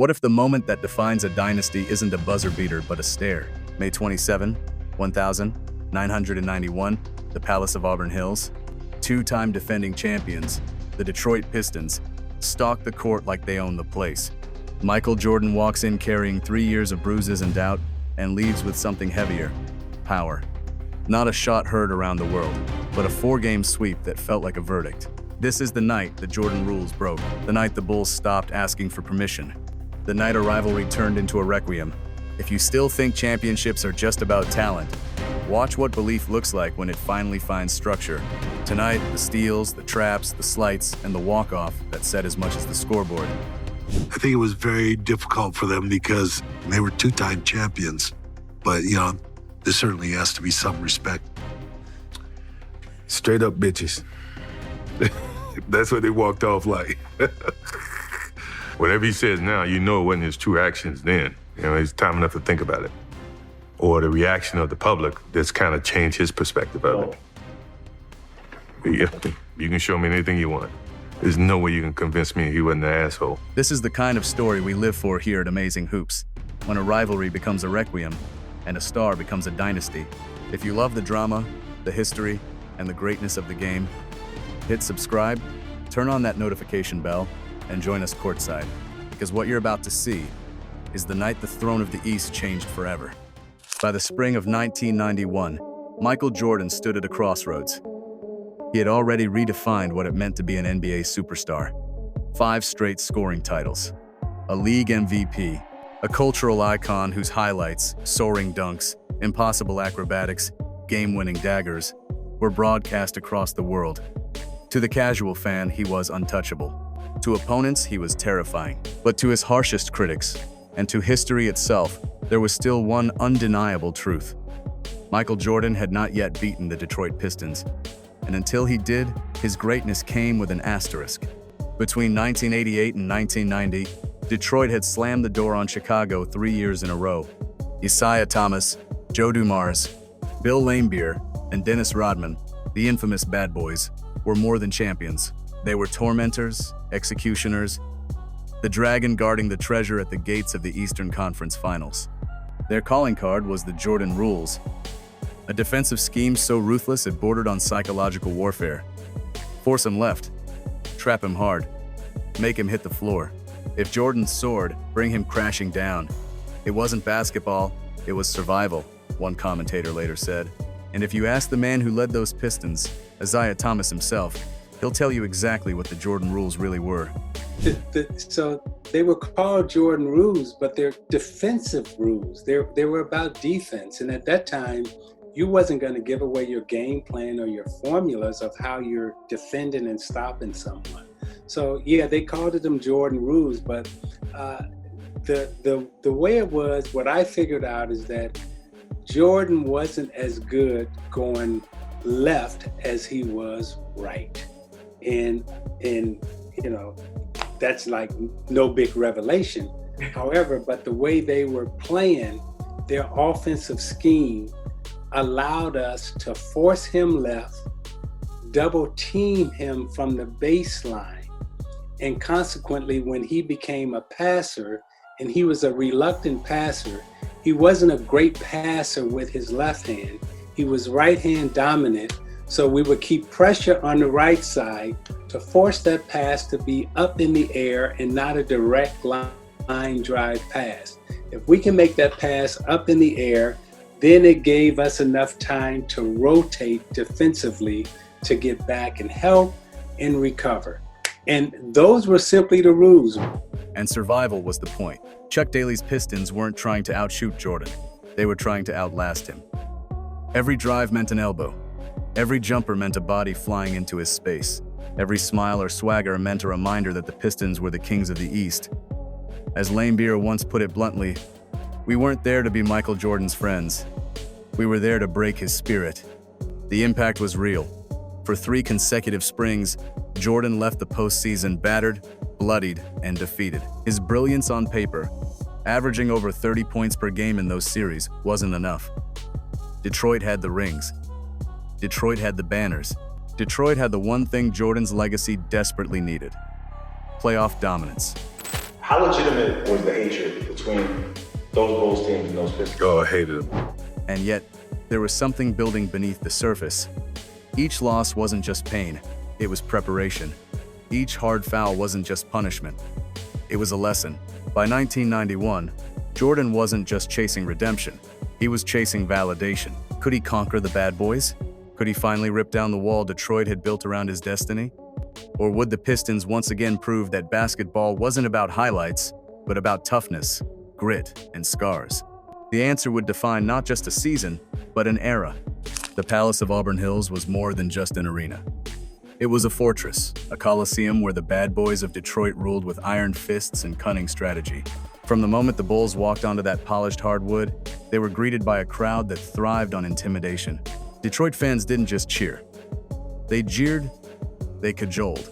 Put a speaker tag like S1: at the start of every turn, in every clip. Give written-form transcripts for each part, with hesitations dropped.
S1: What if the moment that defines a dynasty isn't a buzzer beater but a stare? May 27, 1991, the Palace of Auburn Hills. Two-time defending champions, the Detroit Pistons, stalk the court like they own the place. Michael Jordan walks in carrying 3 years of bruises and doubt and leaves with something heavier: power. Not a shot heard around the world, but a 4-game sweep that felt like a verdict. This is the night the Jordan rules broke, the night the Bulls stopped asking for permission, the night a rivalry turned into a requiem. If you still think championships are just about talent, watch what belief looks like when it finally finds structure. Tonight, the steals, the traps, the slights, and the walk-off that said as much as the scoreboard.
S2: I think it was very difficult for them because they were 2-time champions. But, there certainly has to be some respect.
S3: Straight up bitches. That's what they walked off like.
S4: Whatever he says now, it wasn't his true actions then. It's time enough to think about it. Or the reaction of the public that's kind of changed his perspective of it. Yeah, you can show me anything you want. There's no way you can convince me he wasn't an asshole.
S1: This is the kind of story we live for here at Amazing Hoops, when a rivalry becomes a requiem and a star becomes a dynasty. If you love the drama, the history, and the greatness of the game, hit subscribe, turn on that notification bell, and join us courtside, because what you're about to see is the night the throne of the East changed forever. By the spring of 1991, Michael Jordan stood at a crossroads. He had already redefined what it meant to be an NBA superstar. 5 straight scoring titles, a league MVP, a cultural icon whose highlights, soaring dunks, impossible acrobatics, game-winning daggers, were broadcast across the world. To the casual fan, he was untouchable. To opponents, he was terrifying. But to his harshest critics, and to history itself, there was still one undeniable truth. Michael Jordan had not yet beaten the Detroit Pistons, and until he did, his greatness came with an asterisk. Between 1988 and 1990, Detroit had slammed the door on Chicago 3 years in a row. Isiah Thomas, Joe Dumars, Bill Laimbeer, and Dennis Rodman, the infamous Bad Boys, were more than champions. They were tormentors, executioners, the dragon guarding the treasure at the gates of the Eastern Conference Finals. Their calling card was the Jordan rules, a defensive scheme so ruthless it bordered on psychological warfare. Force him left, trap him hard, make him hit the floor. If Jordan soared, bring him crashing down. It wasn't basketball, it was survival, one commentator later said. And if you ask the man who led those Pistons, Isiah Thomas himself, he'll tell you exactly what the Jordan rules really were.
S5: So they were called Jordan rules, but they're defensive rules. They were about defense. And at that time, you wasn't going to give away your game plan or your formulas of how you're defending and stopping someone. So yeah, they called them Jordan rules, but the way it was, what I figured out is that Jordan wasn't as good going left as he was right. And that's like no big revelation. However, but the way they were playing, their offensive scheme allowed us to force him left, double team him from the baseline. And consequently, when he became a passer, and he was a reluctant passer, he wasn't a great passer with his left hand. He was right hand dominant. So we would keep pressure on the right side to force that pass to be up in the air and not a direct line drive pass. If we can make that pass up in the air, then it gave us enough time to rotate defensively to get back and help and recover. And those were simply the rules.
S1: And survival was the point. Chuck Daly's Pistons weren't trying to outshoot Jordan. They were trying to outlast him. Every drive meant an elbow. Every jumper meant a body flying into his space. Every smile or swagger meant a reminder that the Pistons were the kings of the East. As Laimbeer once put it bluntly, we weren't there to be Michael Jordan's friends. We were there to break his spirit. The impact was real. For 3 consecutive springs, Jordan left the postseason battered, bloodied, and defeated. His brilliance on paper, averaging over 30 points per game in those series, wasn't enough. Detroit had the rings. Detroit had the banners. Detroit had the one thing Jordan's legacy desperately needed: playoff dominance.
S6: How legitimate was the hatred between those Bulls teams and those Pistons?
S4: Oh, I hated him.
S1: And yet, there was something building beneath the surface. Each loss wasn't just pain, it was preparation. Each hard foul wasn't just punishment, it was a lesson. By 1991, Jordan wasn't just chasing redemption, he was chasing validation. Could he conquer the bad boys? Could he finally rip down the wall Detroit had built around his destiny? Or would the Pistons once again prove that basketball wasn't about highlights, but about toughness, grit, and scars? The answer would define not just a season, but an era. The Palace of Auburn Hills was more than just an arena. It was a fortress, a coliseum where the bad boys of Detroit ruled with iron fists and cunning strategy. From the moment the Bulls walked onto that polished hardwood, they were greeted by a crowd that thrived on intimidation. Detroit fans didn't just cheer. They jeered, they cajoled,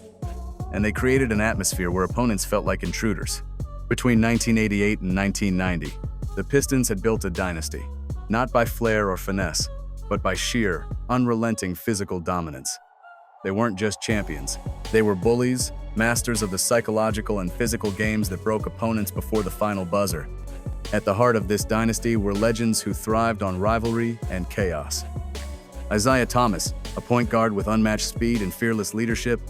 S1: and they created an atmosphere where opponents felt like intruders. Between 1988 and 1990, the Pistons had built a dynasty, not by flair or finesse, but by sheer, unrelenting physical dominance. They weren't just champions. They were bullies, masters of the psychological and physical games that broke opponents before the final buzzer. At the heart of this dynasty were legends who thrived on rivalry and chaos. Isiah Thomas, a point guard with unmatched speed and fearless leadership,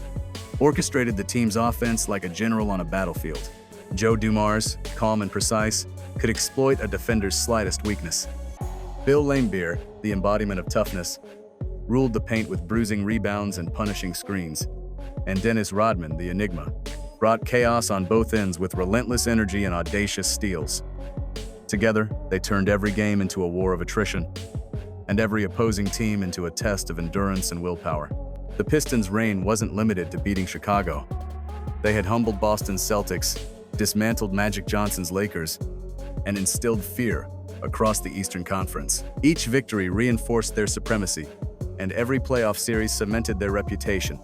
S1: orchestrated the team's offense like a general on a battlefield. Joe Dumars, calm and precise, could exploit a defender's slightest weakness. Bill Laimbeer, the embodiment of toughness, ruled the paint with bruising rebounds and punishing screens. And Dennis Rodman, the enigma, brought chaos on both ends with relentless energy and audacious steals. Together, they turned every game into a war of attrition, and every opposing team into a test of endurance and willpower. The Pistons' reign wasn't limited to beating Chicago. They had humbled Boston's Celtics, dismantled Magic Johnson's Lakers, and instilled fear across the Eastern Conference. Each victory reinforced their supremacy, and every playoff series cemented their reputation.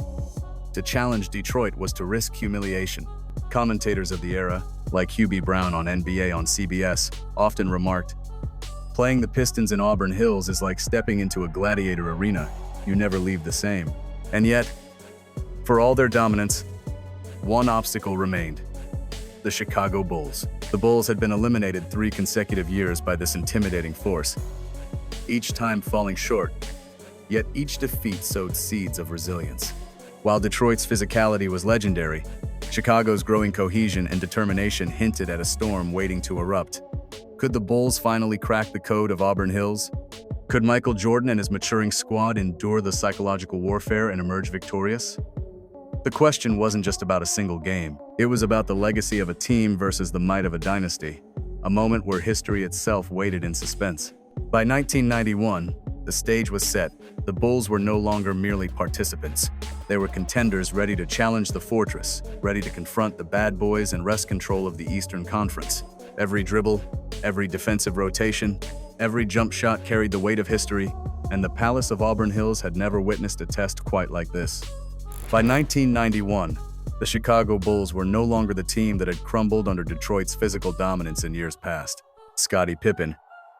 S1: To challenge Detroit was to risk humiliation. Commentators of the era, like Hugh B. Brown on NBA on CBS, often remarked, "Playing the Pistons in Auburn Hills is like stepping into a gladiator arena. You never leave the same." And yet, for all their dominance, one obstacle remained: the Chicago Bulls. The Bulls had been eliminated 3 consecutive years by this intimidating force, each time falling short, yet each defeat sowed seeds of resilience. While Detroit's physicality was legendary, Chicago's growing cohesion and determination hinted at a storm waiting to erupt. Could the Bulls finally crack the code of Auburn Hills? Could Michael Jordan and his maturing squad endure the psychological warfare and emerge victorious? The question wasn't just about a single game. It was about the legacy of a team versus the might of a dynasty, a moment where history itself waited in suspense. By 1991, the stage was set. The Bulls were no longer merely participants. They were contenders ready to challenge the fortress, ready to confront the bad boys and wrest control of the Eastern Conference. Every dribble, every defensive rotation, every jump shot carried the weight of history, and the Palace of Auburn Hills had never witnessed a test quite like this. By 1991, the Chicago Bulls were no longer the team that had crumbled under Detroit's physical dominance in years past. Scottie Pippen,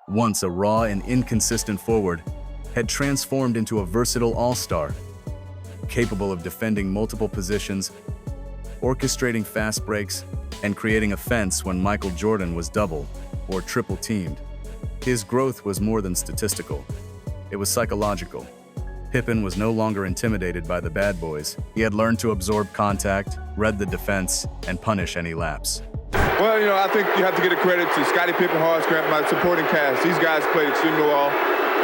S1: once a raw and inconsistent forward, had transformed into a versatile all-star, capable of defending multiple positions, orchestrating fast breaks, and creating offense when Michael Jordan was double or triple teamed. His growth was more than statistical. It was psychological. Pippen was no longer intimidated by the bad boys. He had learned to absorb contact, read the defense, and punish any lapse.
S7: Well, I think you have to give the credit to Scottie Pippen, Hardscrap, my supporting cast. These guys played extremely well.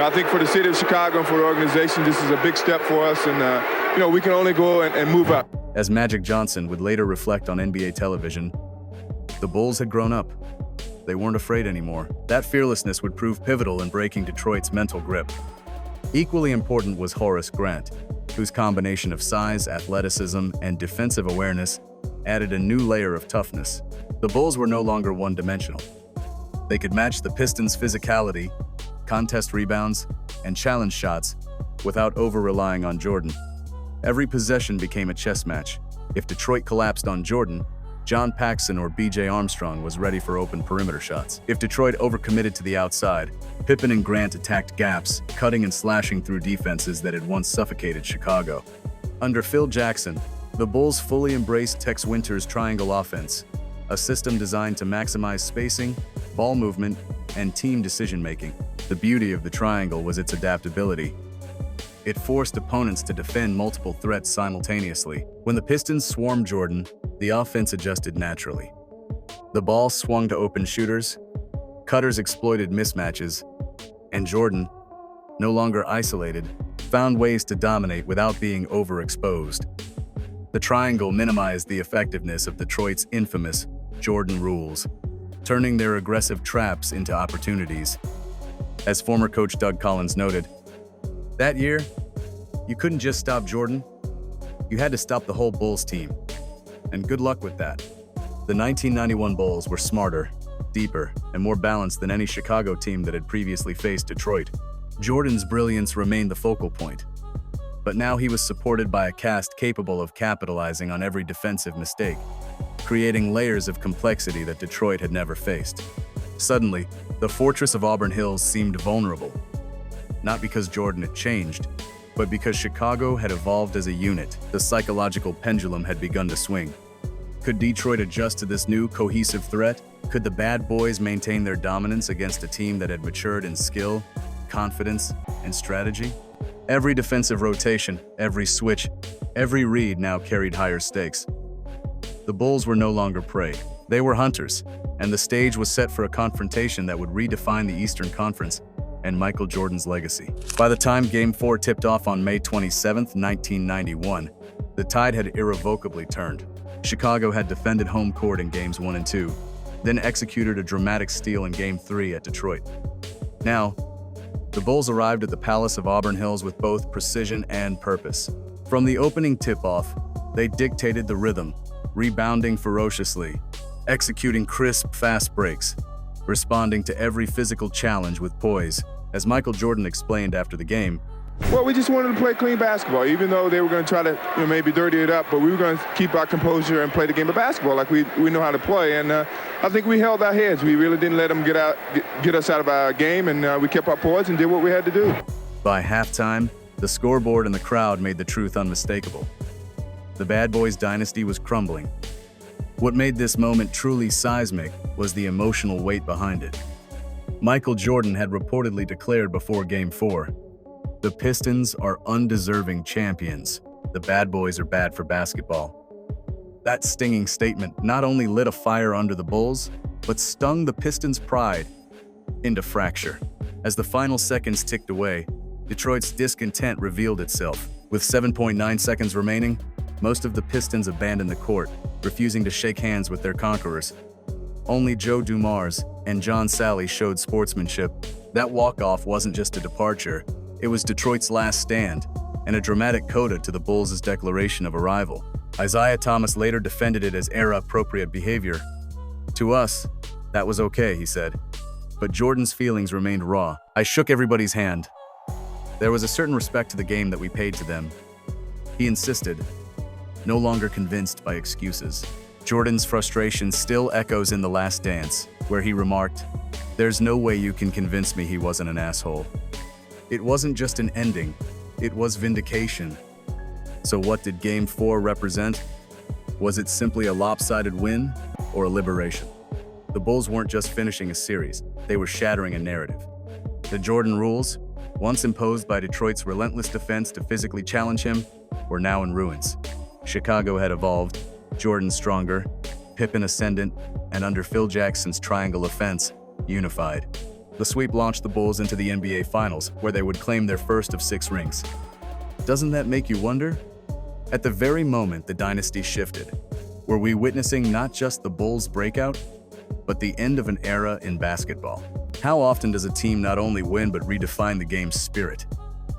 S7: I think for the city of Chicago and for the organization, this is a big step for us, and we can only go and move up.
S1: As Magic Johnson would later reflect on NBA television, the Bulls had grown up. They weren't afraid anymore. That fearlessness would prove pivotal in breaking Detroit's mental grip. Equally important was Horace Grant, whose combination of size, athleticism, and defensive awareness added a new layer of toughness. The Bulls were no longer one-dimensional. They could match the Pistons' physicality, contest rebounds, and challenge shots without over-relying on Jordan. Every possession became a chess match. If Detroit collapsed on Jordan, John Paxson or B.J. Armstrong was ready for open perimeter shots. If Detroit overcommitted to the outside, Pippen and Grant attacked gaps, cutting and slashing through defenses that had once suffocated Chicago. Under Phil Jackson, the Bulls fully embraced Tex Winter's triangle offense, a system designed to maximize spacing, ball movement, and team decision-making. The beauty of the triangle was its adaptability. It forced opponents to defend multiple threats simultaneously. When the Pistons swarmed Jordan, the offense adjusted naturally. The ball swung to open shooters, cutters exploited mismatches, and Jordan, no longer isolated, found ways to dominate without being overexposed. The triangle minimized the effectiveness of Detroit's infamous Jordan rules, turning their aggressive traps into opportunities. As former coach Doug Collins noted, that year, you couldn't just stop Jordan, you had to stop the whole Bulls team. And good luck with that. The 1991 Bulls were smarter, deeper, and more balanced than any Chicago team that had previously faced Detroit. Jordan's brilliance remained the focal point, but now he was supported by a cast capable of capitalizing on every defensive mistake, creating layers of complexity that Detroit had never faced. Suddenly, the fortress of Auburn Hills seemed vulnerable, not because Jordan had changed, but because Chicago had evolved as a unit. The psychological pendulum had begun to swing. Could Detroit adjust to this new, cohesive threat? Could the bad boys maintain their dominance against a team that had matured in skill, confidence, and strategy? Every defensive rotation, every switch, every read now carried higher stakes. The Bulls were no longer prey. They were hunters, and the stage was set for a confrontation that would redefine the Eastern Conference and Michael Jordan's legacy. By the time Game 4 tipped off on May 27, 1991, the tide had irrevocably turned. Chicago had defended home court in Games 1 and 2, then executed a dramatic steal in Game 3 at Detroit. Now, the Bulls arrived at the Palace of Auburn Hills with both precision and purpose. From the opening tip-off, they dictated the rhythm, rebounding ferociously, executing crisp, fast breaks, responding to every physical challenge with poise. As Michael Jordan explained after the game,
S7: Well, we just wanted to play clean basketball, even though they were going to try to maybe dirty it up, but we were going to keep our composure and play the game of basketball like we know how to play. And I think we held our heads. We really didn't let them get us out of our game, and we kept our poise and did what we had to do.
S1: by halftime, the scoreboard and the crowd made the truth unmistakable. The Bad Boys dynasty was crumbling. What made this moment truly seismic was the emotional weight behind it. Michael Jordan had reportedly declared before Game 4, "The Pistons are undeserving champions. The Bad Boys are bad for basketball." That stinging statement not only lit a fire under the Bulls, but stung the Pistons' pride into fracture. As the final seconds ticked away, Detroit's discontent revealed itself. With 7.9 seconds remaining, most of the Pistons abandoned the court, refusing to shake hands with their conquerors. Only Joe Dumars and John Sally showed sportsmanship. That walk-off wasn't just a departure, it was Detroit's last stand, and a dramatic coda to the Bulls' declaration of arrival. Isiah Thomas later defended it as era-appropriate behavior. "To us, that was okay," he said. But Jordan's feelings remained raw. "I shook everybody's hand. There was a certain respect to the game that we paid to them," he insisted, no longer convinced by excuses. Jordan's frustration still echoes in The Last Dance, where he remarked, "There's no way you can convince me he wasn't an asshole." It wasn't just an ending, it was vindication. So what did Game 4 represent? Was it simply a lopsided win or a liberation? The Bulls weren't just finishing a series, they were shattering a narrative. The Jordan rules, once imposed by Detroit's relentless defense to physically challenge him, were now in ruins. Chicago had evolved, Jordan stronger, Pippen ascendant, and under Phil Jackson's triangle offense, unified. The sweep launched the Bulls into the NBA Finals, where they would claim their first of 6 rings. Doesn't that make you wonder? At the very moment the dynasty shifted, were we witnessing not just the Bulls' breakout, but the end of an era in basketball? How often does a team not only win but redefine the game's spirit?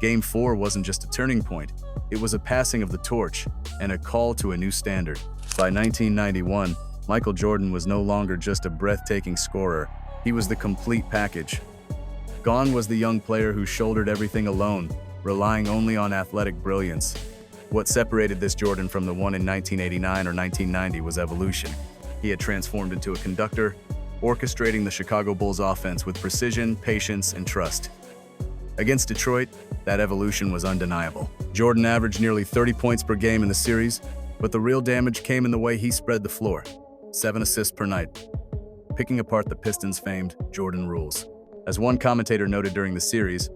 S1: Game 4 wasn't just a turning point, it was a passing of the torch and a call to a new standard. By 1991, Michael Jordan was no longer just a breathtaking scorer, he was the complete package. Gone was the young player who shouldered everything alone, relying only on athletic brilliance. What separated this Jordan from the one in 1989 or 1990 was evolution. He had transformed into a conductor, orchestrating the Chicago Bulls offense with precision, patience, and trust. Against Detroit, that evolution was undeniable. Jordan averaged nearly 30 points per game in the series, but the real damage came in the way he spread the floor. 7 assists per night, picking apart the Pistons' famed Jordan rules. As one commentator noted during the series,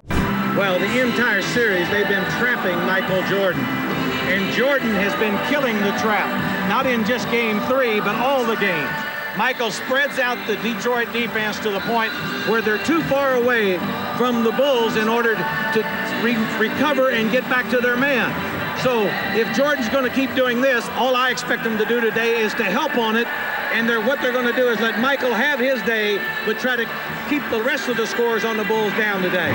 S8: well, the entire series, they've been trapping Michael Jordan. And Jordan has been killing the trap, not in just game 3, but all the games. Michael spreads out the Detroit defense to the point where they're too far away from the Bulls in order to recover and get back to their man. So if Jordan's going to keep doing this, all I expect him to do today is to help on it. And what they're going to do is let Michael have his day, but try to keep the rest of the scores on the Bulls down today.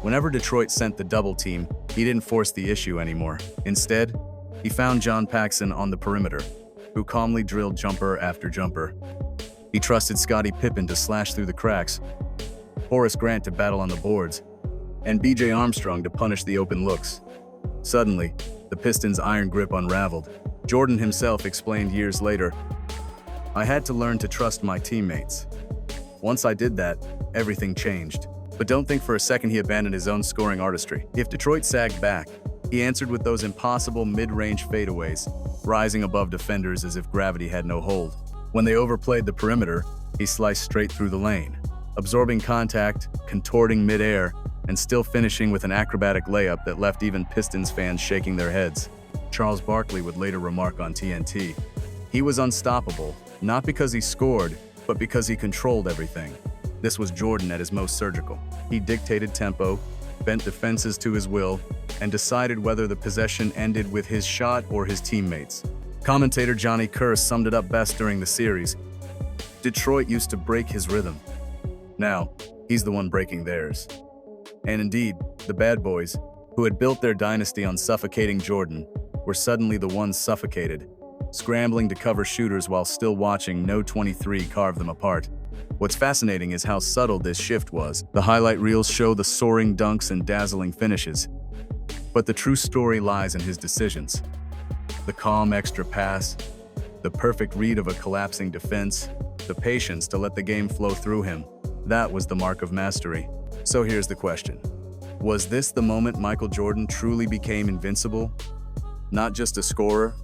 S1: Whenever Detroit sent the double team, he didn't force the issue anymore. Instead, he found John Paxson on the perimeter, who calmly drilled jumper after jumper. He trusted Scottie Pippen to slash through the cracks, Horace Grant to battle on the boards, and B.J. Armstrong to punish the open looks. Suddenly, the Pistons' iron grip unraveled. Jordan himself explained years later, "I had to learn to trust my teammates. Once I did that, everything changed." But don't think for a second he abandoned his own scoring artistry. If Detroit sagged back, he answered with those impossible mid-range fadeaways, rising above defenders as if gravity had no hold. When they overplayed the perimeter, he sliced straight through the lane, absorbing contact, contorting mid-air, and still finishing with an acrobatic layup that left even Pistons fans shaking their heads. Charles Barkley would later remark on TNT, "He was unstoppable, not because he scored, but because he controlled everything." This was Jordan at his most surgical. He dictated tempo, bent defenses to his will, and decided whether the possession ended with his shot or his teammates. Commentator Johnny Kerr summed it up best during the series. Detroit used to break his rhythm. Now, he's the one breaking theirs. And indeed, the bad boys, who had built their dynasty on suffocating Jordan, were suddenly the ones suffocated, scrambling to cover shooters while still watching No 23 carve them apart. What's fascinating is how subtle this shift was. The highlight reels show the soaring dunks and dazzling finishes. But the true story lies in his decisions. The calm extra pass, the perfect read of a collapsing defense, the patience to let the game flow through him. That was the mark of mastery. So here's the question. Was this the moment Michael Jordan truly became invincible? Not just a scorer,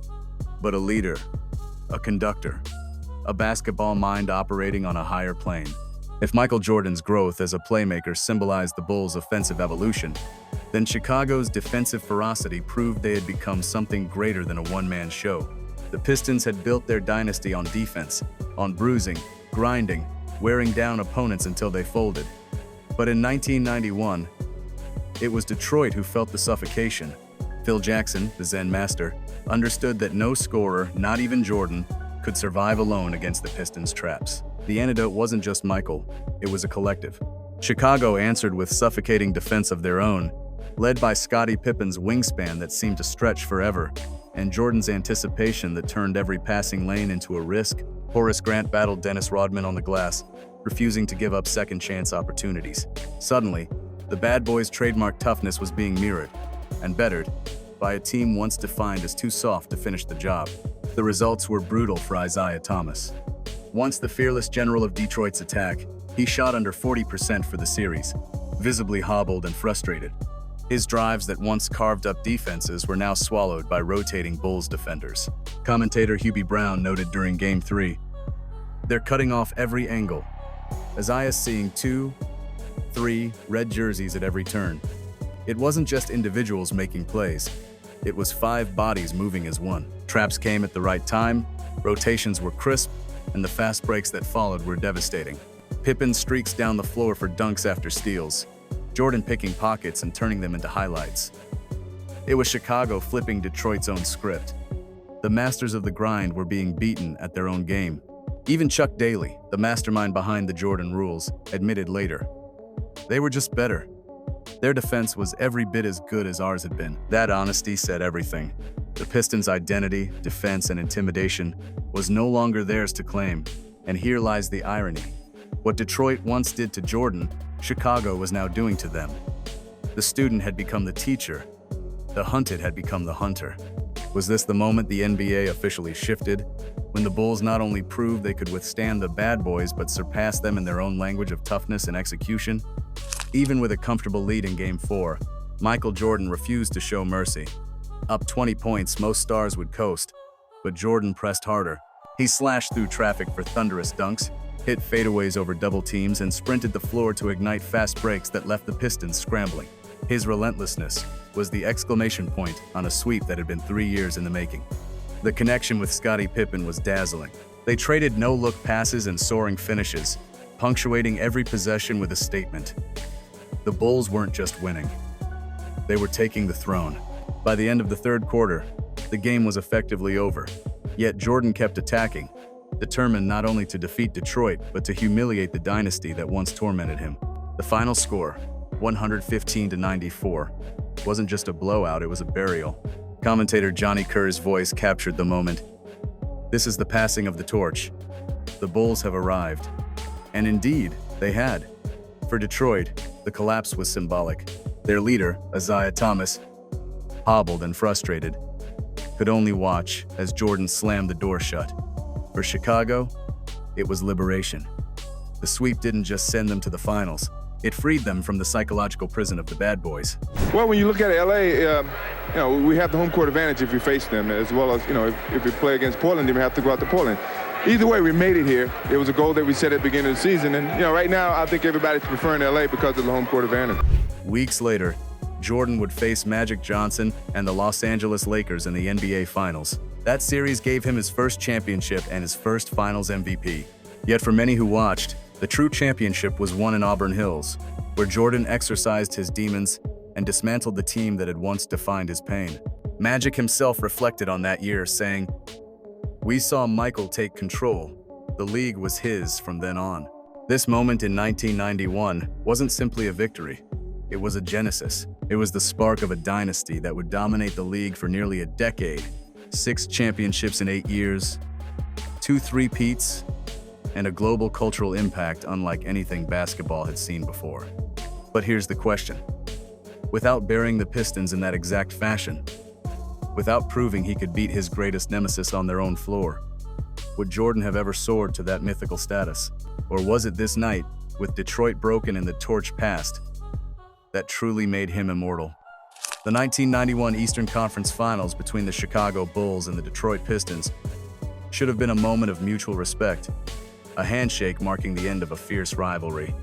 S1: but a leader, a conductor, a basketball mind operating on a higher plane. If Michael Jordan's growth as a playmaker symbolized the Bulls' offensive evolution, then Chicago's defensive ferocity proved they had become something greater than a one-man show. The Pistons had built their dynasty on defense, on bruising, grinding, wearing down opponents until they folded. But in 1991, it was Detroit who felt the suffocation. Phil Jackson, the Zen master, understood that no scorer, not even Jordan, could survive alone against the Pistons' traps. The antidote wasn't just Michael, it was a collective. Chicago answered with suffocating defense of their own, led by Scottie Pippen's wingspan that seemed to stretch forever, and Jordan's anticipation that turned every passing lane into a risk. Horace Grant battled Dennis Rodman on the glass, refusing to give up second-chance opportunities. Suddenly, the bad boys' trademark toughness was being mirrored and bettered by a team once defined as too soft to finish the job. The results were brutal for Isiah Thomas. Once the fearless general of Detroit's attack, he shot under 40% for the series, visibly hobbled and frustrated. His drives that once carved up defenses were now swallowed by rotating Bulls defenders. Commentator Hubie Brown noted during Game 3, "They're cutting off every angle. Isiah's seeing 2, 3 red jerseys at every turn. It wasn't just individuals making plays. It was 5 bodies moving as one. Traps came at the right time, rotations were crisp, and the fast breaks that followed were devastating. Pippen streaks down the floor for dunks after steals, Jordan picking pockets and turning them into highlights. It was Chicago flipping Detroit's own script. The masters of the grind were being beaten at their own game. Even Chuck Daly, the mastermind behind the Jordan rules, admitted later. They were just better. Their defense was every bit as good as ours had been." That honesty said everything. The Pistons' identity, defense, and intimidation was no longer theirs to claim. And here lies the irony. What Detroit once did to Jordan, Chicago was now doing to them. The student had become the teacher. The hunted had become the hunter. Was this the moment the NBA officially shifted? When the Bulls not only proved they could withstand the bad boys but surpassed them in their own language of toughness and execution? Even with a comfortable lead in Game 4, Michael Jordan refused to show mercy. Up 20 points, most stars would coast, but Jordan pressed harder. He slashed through traffic for thunderous dunks, hit fadeaways over double teams, and sprinted the floor to ignite fast breaks that left the Pistons scrambling. His relentlessness was the exclamation point on a sweep that had been 3 years in the making. The connection with Scottie Pippen was dazzling. They traded no-look passes and soaring finishes, punctuating every possession with a statement. The Bulls weren't just winning. They were taking the throne. By the end of the third quarter, the game was effectively over. Yet Jordan kept attacking, determined not only to defeat Detroit, but to humiliate the dynasty that once tormented him. The final score, 115-94, wasn't just a blowout, it was a burial. Commentator Johnny Kerr's voice captured the moment. This is the passing of the torch. The Bulls have arrived. And indeed, they had. For Detroit, the collapse was symbolic. Their leader, Isiah Thomas, hobbled and frustrated, could only watch as Jordan slammed the door shut. For Chicago, it was liberation. The sweep didn't just send them to the finals. It freed them from the psychological prison of the bad boys.
S7: Well, when you look at LA, we have the home court advantage if you face them, as well as, if you play against Portland, you have to go out to Portland. Either way, we made it here. It was a goal that we set at the beginning of the season. And, right now, I think everybody's preferring LA because of the home court advantage.
S1: Weeks later, Jordan would face Magic Johnson and the Los Angeles Lakers in the NBA Finals. That series gave him his first championship and his first Finals MVP. Yet for many who watched, the true championship was won in Auburn Hills, where Jordan exorcised his demons and dismantled the team that had once defined his pain. Magic himself reflected on that year, saying, "We saw Michael take control. The league was his from then on." This moment in 1991 wasn't simply a victory. It was a genesis. It was the spark of a dynasty that would dominate the league for nearly a decade. 6 championships in 8 years, 2 three-peats, and a global cultural impact unlike anything basketball had seen before. But here's the question. Without burying the Pistons in that exact fashion, without proving he could beat his greatest nemesis on their own floor, would Jordan have ever soared to that mythical status? Or was it this night, with Detroit broken and the torch passed, that truly made him immortal? The 1991 Eastern Conference Finals between the Chicago Bulls and the Detroit Pistons should have been a moment of mutual respect, a handshake marking the end of a fierce rivalry.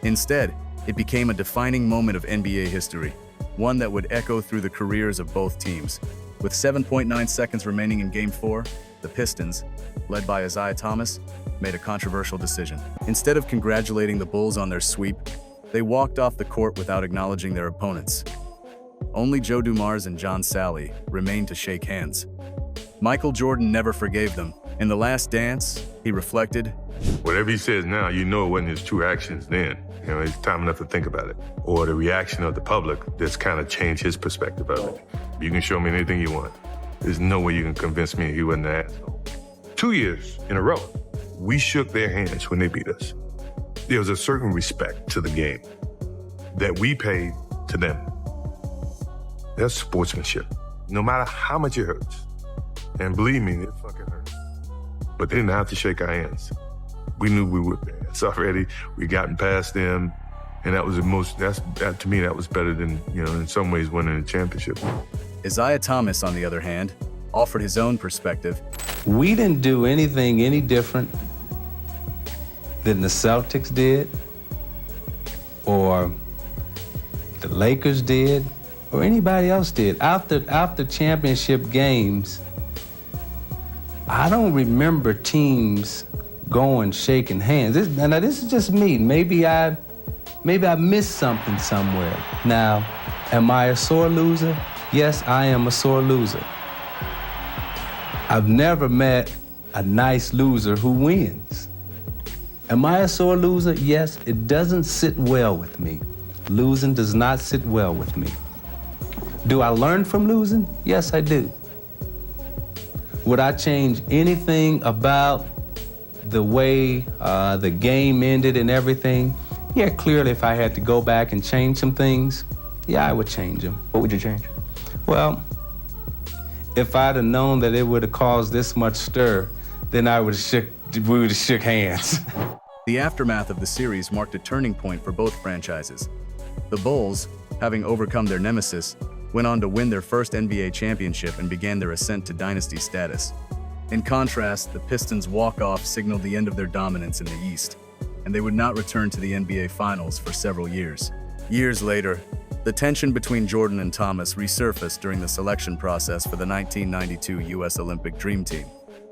S1: Instead, it became a defining moment of NBA history, one that would echo through the careers of both teams. With 7.9 seconds remaining in Game 4, the Pistons, led by Isiah Thomas, made a controversial decision. Instead of congratulating the Bulls on their sweep, they walked off the court without acknowledging their opponents. Only Joe Dumars and John Salley remained to shake hands. Michael Jordan never forgave them. In The Last Dance, he reflected,
S4: Whatever he says now, you know it wasn't his true actions then. It's time enough to think about it. Or the reaction of the public that's kind of changed his perspective of it. You can show me anything you want. There's no way you can convince me he wasn't an asshole. 2 years in a row, we shook their hands when they beat us. There was a certain respect to the game that we paid to them. That's sportsmanship, no matter how much it hurts. And believe me, it fucking hurts. But they didn't have to shake our hands. We knew we were past already. We gotten past them. And that was the most, that to me, that was better than, in some ways winning a championship.
S1: Isiah Thomas, on the other hand, offered his own perspective.
S9: We didn't do anything any different than the Celtics did, or the Lakers did, or anybody else did. After championship games, I don't remember teams going shaking hands. Now this is just me. Maybe I missed something somewhere. Now, am I a sore loser? Yes, I am a sore loser. I've never met a nice loser who wins. Am I a sore loser? Yes, it doesn't sit well with me. Losing does not sit well with me. Do I learn from losing? Yes, I do. Would I change anything about the way the game ended and everything? Yeah, clearly if I had to go back and change some things, yeah, I would change them.
S10: What would you change?
S9: Well, if I'd have known that it would have caused this much stir, then we would have shook hands.
S1: The aftermath of the series marked a turning point for both franchises. The Bulls, having overcome their nemesis, went on to win their first NBA championship and began their ascent to dynasty status. In contrast, the Pistons' walk-off signaled the end of their dominance in the East, and they would not return to the NBA Finals for several years. Years later, the tension between Jordan and Thomas resurfaced during the selection process for the 1992 U.S. Olympic Dream Team.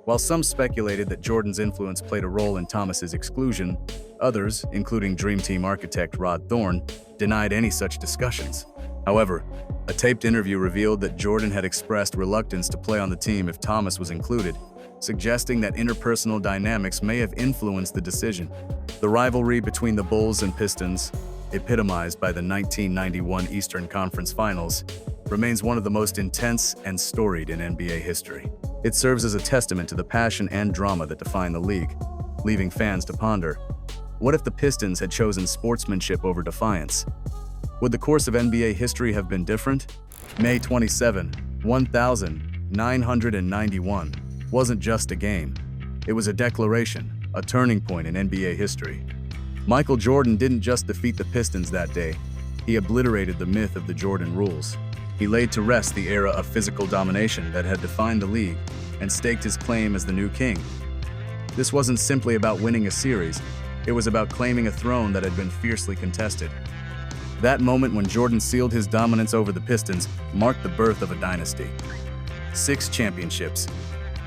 S1: While some speculated that Jordan's influence played a role in Thomas's exclusion, others, including Dream Team architect Rod Thorne, denied any such discussions. However, a taped interview revealed that Jordan had expressed reluctance to play on the team if Thomas was included, suggesting that interpersonal dynamics may have influenced the decision. The rivalry between the Bulls and Pistons, epitomized by the 1991 Eastern Conference Finals, remains one of the most intense and storied in NBA history. It serves as a testament to the passion and drama that define the league, leaving fans to ponder, what if the Pistons had chosen sportsmanship over defiance? Would the course of NBA history have been different? May 27, 1991 wasn't just a game. It was a declaration, a turning point in NBA history. Michael Jordan didn't just defeat the Pistons that day, he obliterated the myth of the Jordan rules. He laid to rest the era of physical domination that had defined the league and staked his claim as the new king. This wasn't simply about winning a series, it was about claiming a throne that had been fiercely contested. That moment when Jordan sealed his dominance over the Pistons marked the birth of a dynasty. 6 championships,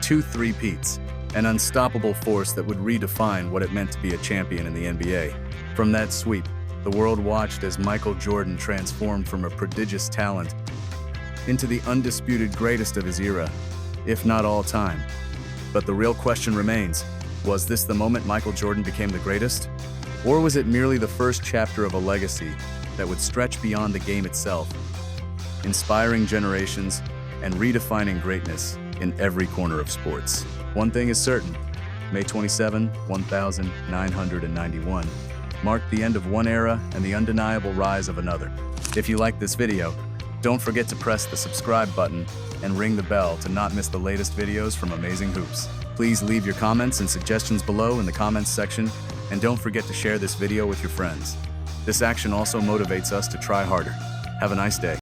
S1: 2 three-peats, an unstoppable force that would redefine what it meant to be a champion in the NBA. From that sweep, the world watched as Michael Jordan transformed from a prodigious talent into the undisputed greatest of his era, if not all time. But the real question remains, was this the moment Michael Jordan became the greatest? Or was it merely the first chapter of a legacy that would stretch beyond the game itself, inspiring generations and redefining greatness in every corner of sports? One thing is certain, May 27, 1991 marked the end of one era and the undeniable rise of another. If you liked this video, don't forget to press the subscribe button and ring the bell to not miss the latest videos from Amazing Hoops. Please leave your comments and suggestions below in the comments section, and don't forget to share this video with your friends. This action also motivates us to try harder. Have a nice day.